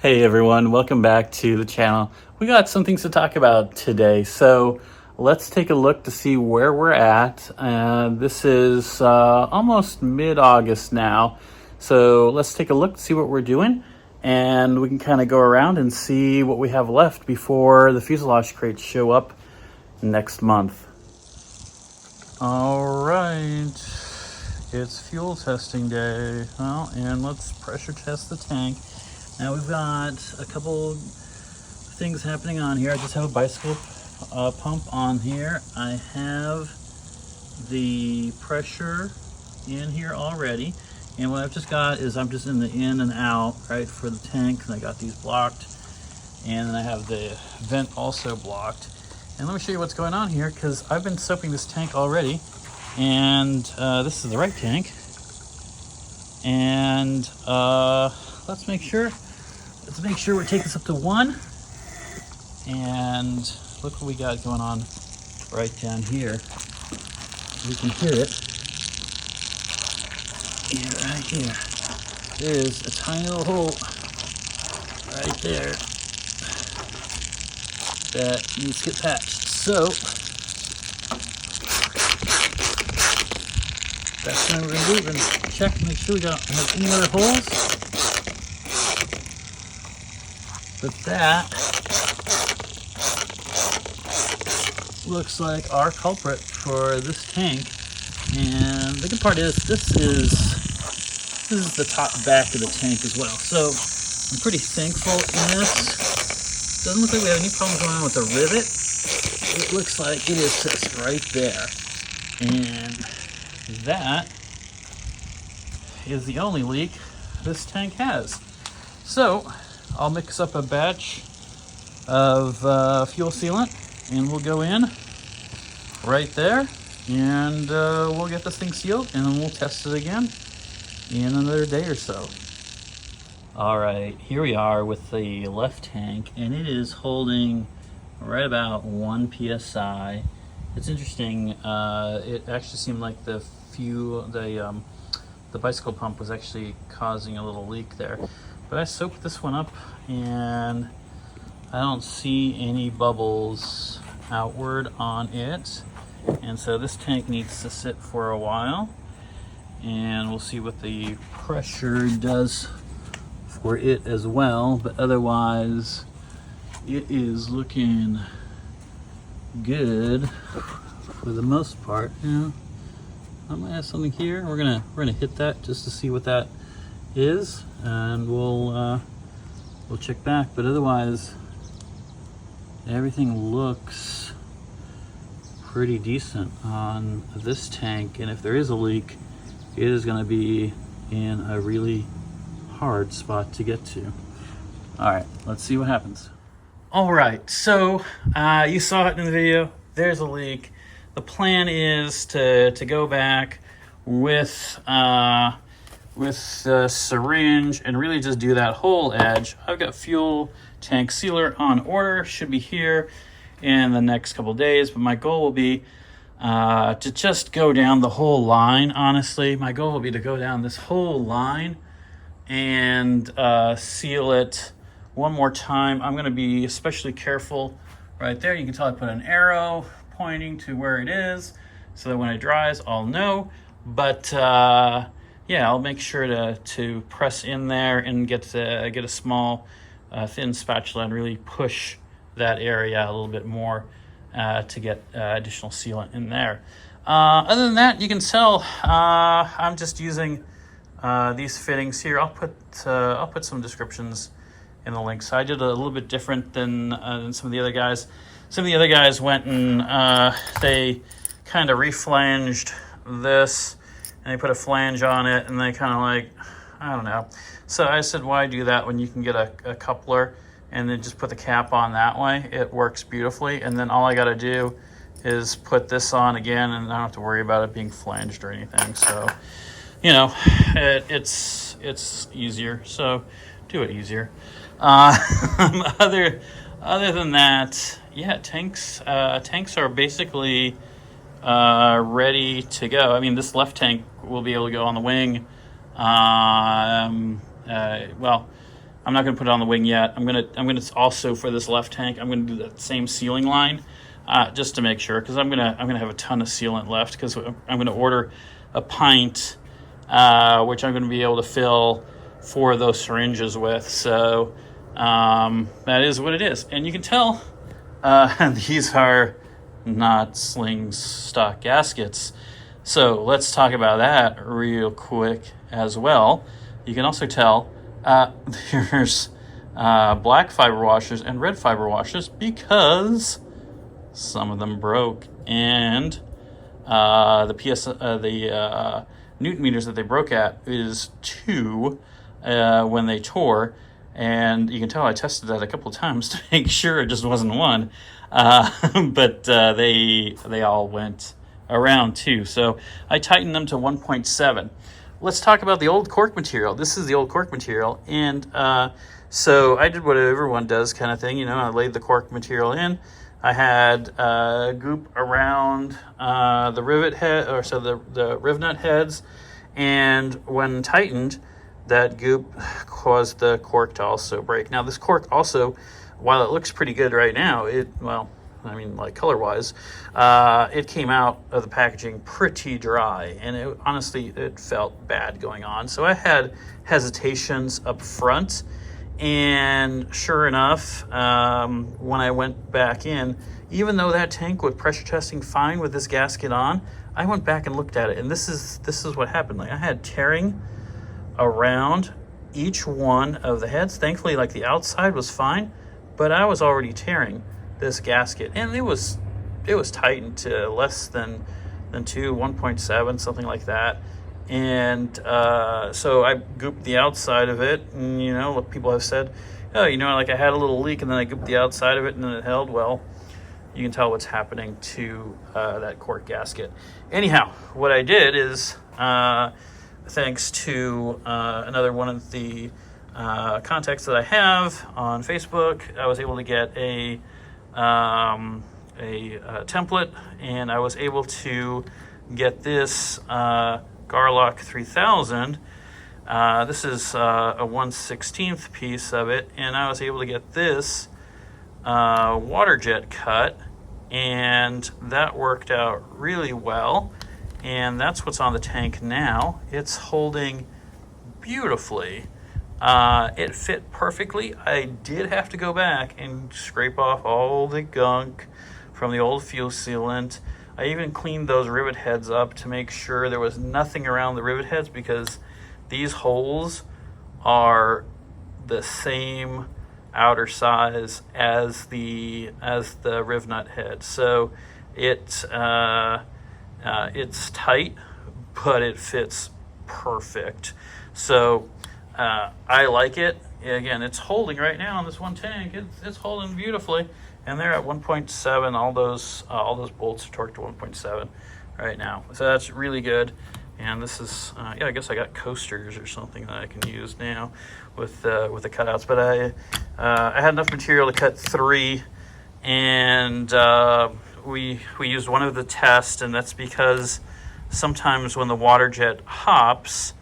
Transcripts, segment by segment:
Hey everyone, welcome back to the channel. We got some things to talk about today, so let's take a look to see where we're at. This is almost mid-August now, so let's take a look to see what we're doing, and we can kind of go around and see what we have left before the fuselage crates show up next month. All right, it's fuel testing day. Well, and let's pressure test the tank. Now we've got a couple things happening on here. I just have a bicycle pump on here. I have the pressure in here already. And what I've just got is I'm just in the in and out, right, for the tank. And I got these blocked. And then I have the vent also blocked. And let me show you what's going on here, because I've been soaping this tank already. And this is the right tank. And let's make sure we take this up to 1. And look what we got going on right down here. You can hear it. Yeah, right here. There's a tiny little hole right there that needs to get patched. So that's what we're gonna do. We're gonna check, make sure we don't have any other holes. But that looks like our culprit for this tank. And the good part is this is the top back of the tank as well. So I'm pretty thankful in this. Doesn't look like we have any problems going on with the rivet. It looks like it is just right there. And that is the only leak this tank has. So I'll mix up a batch of fuel sealant and we'll go in right there and we'll get this thing sealed and then we'll test it again in another day or so. All right, here we are with the left tank and it is holding right about 1 psi. It's interesting, it actually seemed like the bicycle pump was actually causing a little leak there. But I soaked this one up and I don't see any bubbles outward on it. And so this tank needs to sit for a while and we'll see what the pressure does for it as well. But otherwise, it is looking good for the most part. Yeah, I might have something here. We're gonna hit that just to see what that is, and we'll check back. But otherwise, everything looks pretty decent on this tank. And if there is a leak, it is going to be in a really hard spot to get to. All right, let's see what happens. All right, so you saw it in the video. There's a leak. The plan is to go back with the syringe and really just do that whole edge. I've got fuel tank sealer on order, should be here in the next couple days, but my goal will be to just go down the whole line. Honestly, my goal will be to go down this whole line and seal it one more time. I'm going to be especially careful right there. You can tell I put an arrow pointing to where it is so that when it dries I'll know. But yeah, I'll make sure to press in there and get a small thin spatula and really push that area a little bit more to get additional sealant in there. Other than that, you can tell I'm just using these fittings here. I'll put some descriptions in the links. I did a little bit different than some of the other guys. Some of the other guys went and they kind of reflanged this and they put a flange on it and they kind of like, I don't know. So I said, why do that when you can get a coupler and then just put the cap on that way? It works beautifully. And then all I got to do is put this on again and I don't have to worry about it being flanged or anything. So, you know, it's easier. So do it easier. Other than that, yeah, tanks are basically ready to go. I mean, this left tank will be able to go on the wing. Well, I'm not going to put it on the wing yet. I'm gonna also, for this left tank, I'm going to do that same sealing line, just to make sure, because I'm gonna have a ton of sealant left, because I'm going to order a pint, which I'm going to be able to fill 4 of those syringes with. So that is what it is, and you can tell these are not Sling stock gaskets. So let's talk about that real quick as well. You can also tell there's black fiber washers and red fiber washers, because some of them broke, and the Newton meters that they broke at is 2 when they tore, and you can tell I tested that a couple of times to make sure it just wasn't 1, but they all went around 2, so I tightened them to 1.7. Let's talk about the old cork material. This is the old cork material, and so I did what everyone does, kind of thing. I laid the cork material in. I had goop around the rivet head, or so the riv nut heads, and when tightened, that goop caused the cork to also break. Now, this cork also, while it looks pretty good right now, like color-wise, it came out of the packaging pretty dry, and honestly, it felt bad going on. So I had hesitations up front, and sure enough, when I went back in, even though that tank was pressure testing fine with this gasket on, I went back and looked at it, and this is what happened. Like, I had tearing around each one of the heads. Thankfully, like, the outside was fine, but I was already tearing this gasket, and it was tightened to less than 2, 1.7, something like that. And so I gooped the outside of it, and people have said, oh, like I had a little leak and then I gooped the outside of it and then it held. Well, you can tell what's happening to that cork gasket. Anyhow, what I did is, thanks to another one of the contacts that I have on Facebook, I was able to get a template, and I was able to get this Garlock 3000. This is a 1/16 piece of it, and I was able to get this water jet cut, and that worked out really well, and that's what's on the tank now. It's holding beautifully. It fit perfectly. I did have to go back and scrape off all the gunk from the old fuel sealant. I even cleaned those rivet heads up to make sure there was nothing around the rivet heads, because these holes are the same outer size as the riv nut head. So it's tight, but it fits perfect. So I like it. Again, it's holding right now on this one tank. It's holding beautifully, and they're at 1.7. All those bolts are torqued to 1.7 right now. So that's really good. And this is I guess I got coasters or something that I can use now with the cutouts. But I had enough material to cut 3, and we used one of the tests, and that's because sometimes when the water jet hops,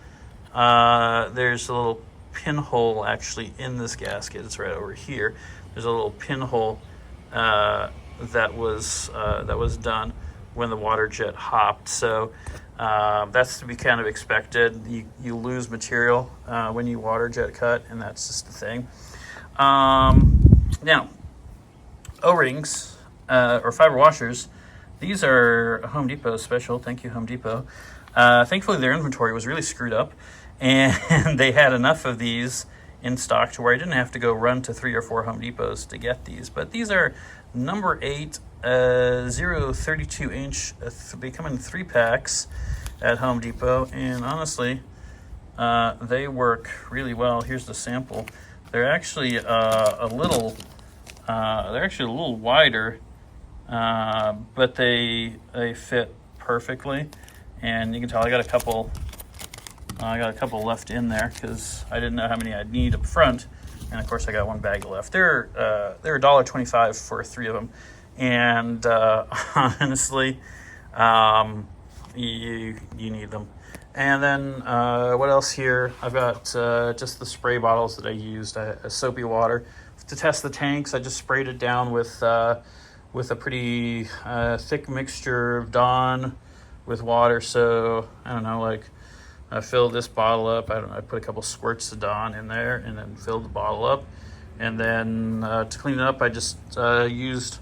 there's a little pinhole actually in this gasket. It's right over here. There's a little pinhole that was done when the water jet hopped. So that's to be kind of expected. You lose material when you water jet cut, and that's just the thing. Now, O-rings or fiber washers. These are a Home Depot special. Thank you, Home Depot. Thankfully, their inventory was really screwed up, and they had enough of these in stock to where I didn't have to go run to 3 or 4 Home Depots to get these. But these are number 8 0.32 inch. They come in 3 packs at Home Depot, and honestly, they work really well. Here's the sample. They're actually a little wider, but they fit perfectly. And you can tell I got a couple left in there because I didn't know how many I'd need up front, and of course I got one bag left. They're $1.25 for 3 of them, and honestly, you need them. And then what else here? I've got just the spray bottles that I used, soapy water. To test the tanks, I just sprayed it down with a pretty thick mixture of Dawn with water. So I don't know, like I filled this bottle up. I put a couple squirts of Dawn in there and then filled the bottle up. And then to clean it up, I just used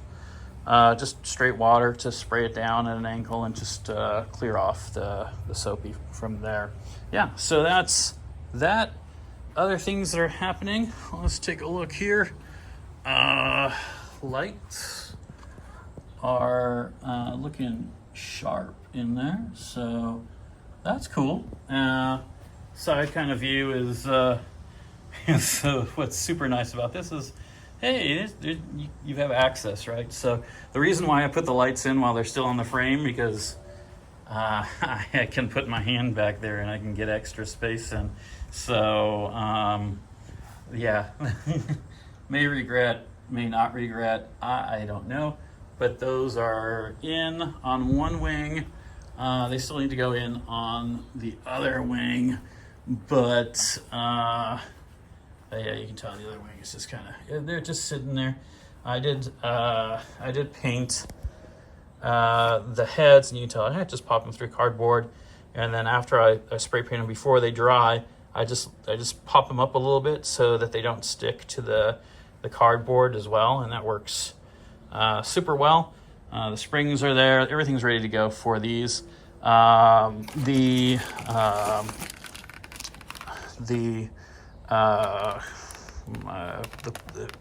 just straight water to spray it down at an angle and just clear off the soapy from there. Yeah, so that's that. Other things that are happening, let's take a look here. Lights are looking sharp in there, so that's cool. Side kind of view is so what's super nice about this is, hey, you have access, right? So the reason why I put the lights in while they're still on the frame, because I can put my hand back there and I can get extra space in. So yeah, may regret, may not regret, I don't know. But those are in on one wing. They still need to go in on the other wing, but yeah, you can tell the other wing is just kind of, they're just sitting there. I did paint the heads, and you can tell I just pop them through cardboard, and then after I spray paint them before they dry, I just pop them up a little bit so that they don't stick to the cardboard as well, and that works super well. The springs are there, everything's ready to go for these. The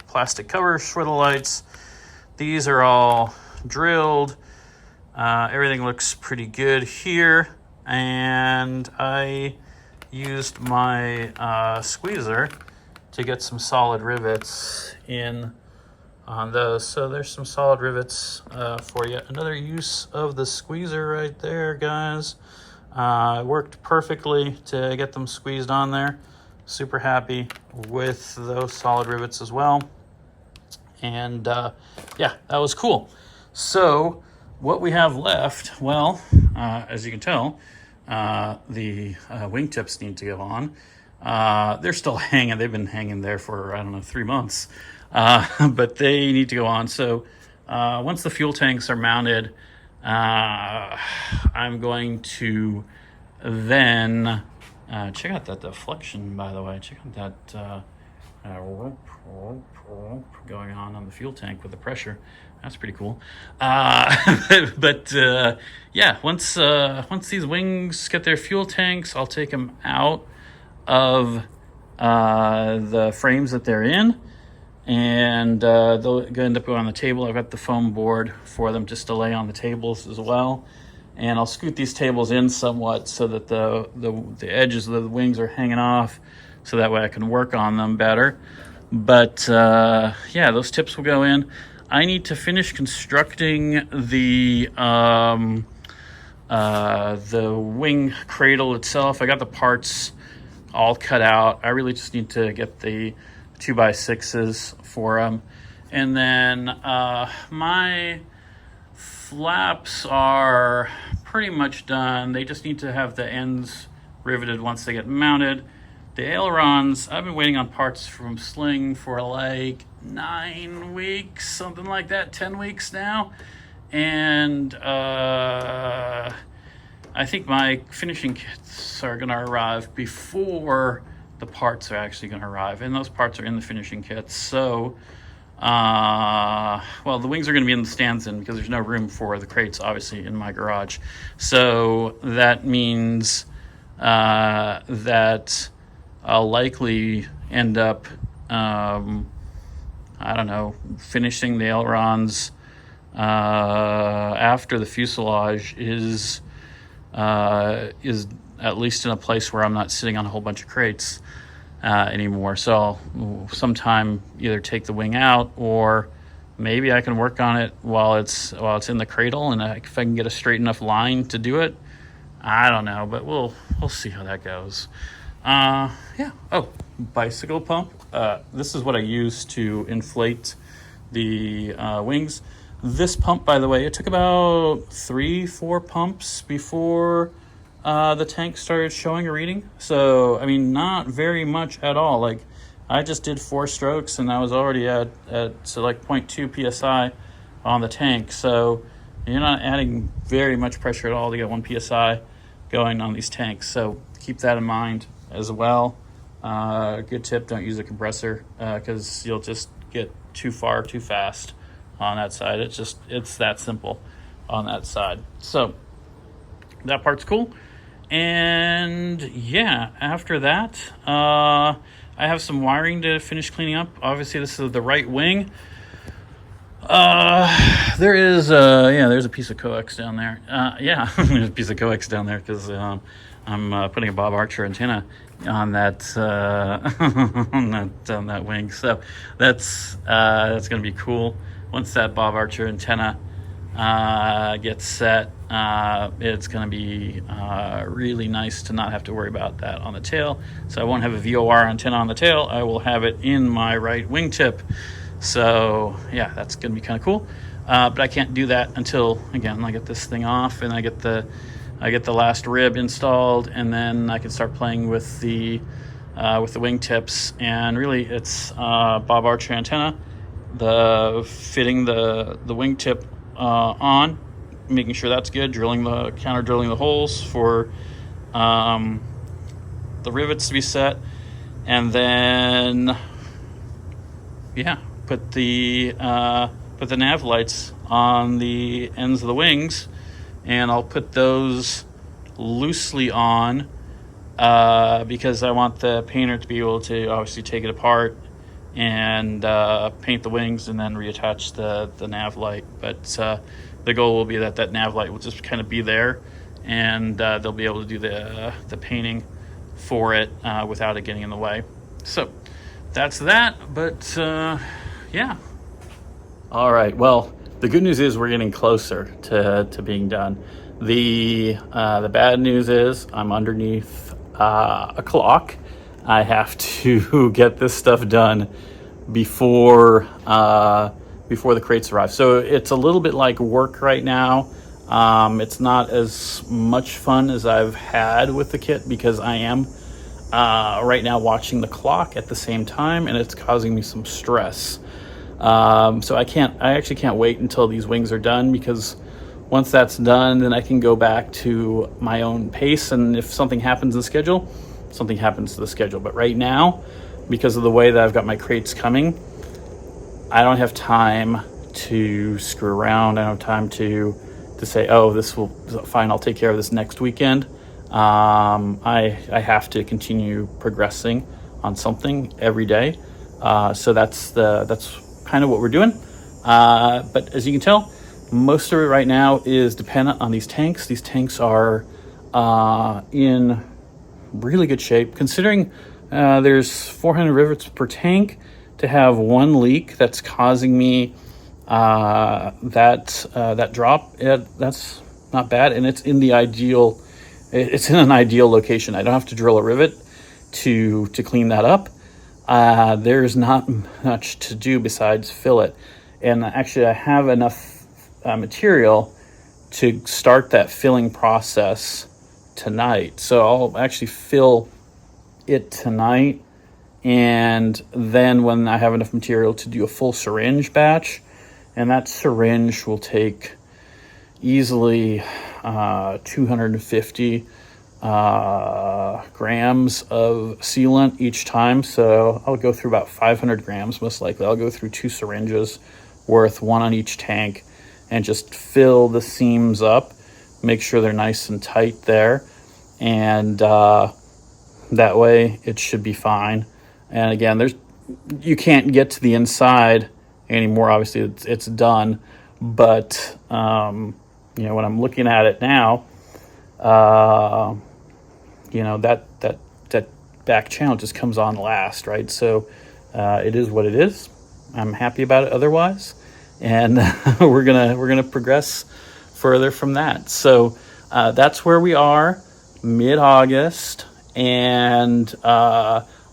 plastic covers for the lights, these are all drilled. Everything looks pretty good here, and I used my squeezer to get some solid rivets in on those. So there's some solid rivets for you. Another use of the squeezer right there, guys. It worked perfectly to get them squeezed on there. Super happy with those solid rivets as well. And yeah, that was cool. So what we have left, well, as you can tell, the wingtips need to go on. They're still hanging. They've been hanging there for, I don't know, 3 months. But they need to go on. So once the fuel tanks are mounted, I'm going to then check out that deflection, by the way. Check out that going on the fuel tank with the pressure. That's pretty cool. But yeah, once these wings get their fuel tanks, I'll take them out of the frames that they're in, and they'll end up going on the table. I've got the foam board for them just to lay on the tables as well, and I'll scoot these tables in somewhat so that the edges of the wings are hanging off, so that way I can work on them better. But yeah, those tips will go in. I need to finish constructing the wing cradle itself. I got the parts all cut out. I really just need to get the 2x6s for them. And then my flaps are pretty much done. They just need to have the ends riveted once they get mounted. The ailerons, I've been waiting on parts from Sling for like 9 weeks, something like that, 10 weeks now. And I think my finishing kits are gonna arrive before the parts are actually gonna arrive. And those parts are in the finishing kits. So, well, the wings are gonna be in the stands because there's no room for the crates, obviously, in my garage. So that means that I'll likely end up, I don't know, finishing the ailerons after the fuselage is at least in a place where I'm not sitting on a whole bunch of crates anymore. So I'll sometime either take the wing out, or maybe I can work on it while it's in the cradle, and if I can get a straight enough line to do it, I don't know, but we'll see how that goes. Yeah. Oh, bicycle pump. This is what I use to inflate the wings. This pump, by the way, it took about 3-4 pumps before the tank started showing a reading. So, I mean, not very much at all. Like, I just did 4 strokes and I was already at so like 0.2 psi on the tank. So you're not adding very much pressure at all to get 1 psi going on these tanks. So keep that in mind as well. Good tip, don't use a compressor because you'll just get too far too fast on that side. It's that simple on that side. So that part's cool. And yeah, after that, I have some wiring to finish cleaning up. Obviously, this is the right wing. There's a piece of coax down there. There's a piece of coax down there because I'm putting a Bob Archer antenna on that on that wing. So that's gonna be cool. Once that Bob Archer antenna gets set, it's going to be really nice to not have to worry about that on the tail. So I won't have a VOR antenna on the tail. I will have it in my right wingtip. So yeah, that's going to be kind of cool. But I can't do that until, again, I get this thing off and I get the last rib installed, and then I can start playing with the wingtips. And really, it's Bob Archer antenna, fitting the wingtip on, making sure that's good, counter drilling the holes for the rivets to be set, and then put the nav lights on the ends of the wings, and I'll put those loosely on because I want the painter to be able to obviously take it apart and paint the wings and then reattach the nav light. But the goal will be that nav light will just kind of be there, and they'll be able to do the painting for it without it getting in the way. So that's that. But yeah. All right. Well, the good news is we're getting closer to being done. The bad news is I'm underneath a clock. I have to get this stuff done before the crates arrive. So it's a little bit like work right now. It's not as much fun as I've had with the kit because I am right now watching the clock at the same time, and it's causing me some stress. So I actually can't wait until these wings are done, because once that's done, then I can go back to my own pace, and if something happens to the schedule, something happens to the schedule. But right now, because of the way that I've got my crates coming, I don't have time to screw around. I don't have time to say, oh, this will fine, I'll take care of this next weekend. I have to continue progressing on something every day. So that's kind of what we're doing. But as you can tell, most of it right now is dependent on these tanks. These tanks are in really good shape, considering there's 400 rivets per tank. To have one leak that's causing me that drop, that's not bad, and it's in an ideal location. I don't have to drill a rivet to clean that up. There's not much to do besides fill it, and actually I have enough material to start that filling process tonight. So I'll actually fill it tonight, and then when I have enough material to do a full syringe batch, and that syringe will take easily 250 grams of sealant each time. So I'll go through about 500 grams most likely. I'll go through 2 syringes worth, one on each tank, and just fill the seams up, make sure they're nice and tight there, and that way it should be fine. And again, you can't get to the inside anymore. Obviously, it's done. But when I'm looking at it now, that back channel just comes on last, right? So it is what it is. I'm happy about it otherwise, and we're gonna progress further from that. So that's where we are, mid-August, and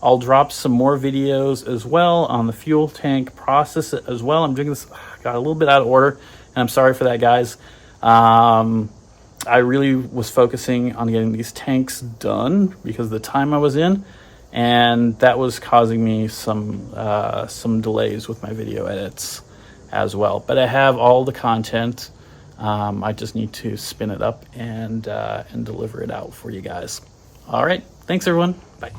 I'll drop some more videos as well on the fuel tank process as well. I'm doing this, got a little bit out of order, and I'm sorry for that, guys. I really was focusing on getting these tanks done because of the time I was in, and that was causing me some delays with my video edits as well. But I have all the content. I just need to spin it up and deliver it out for you guys. All right, thanks everyone. Bye.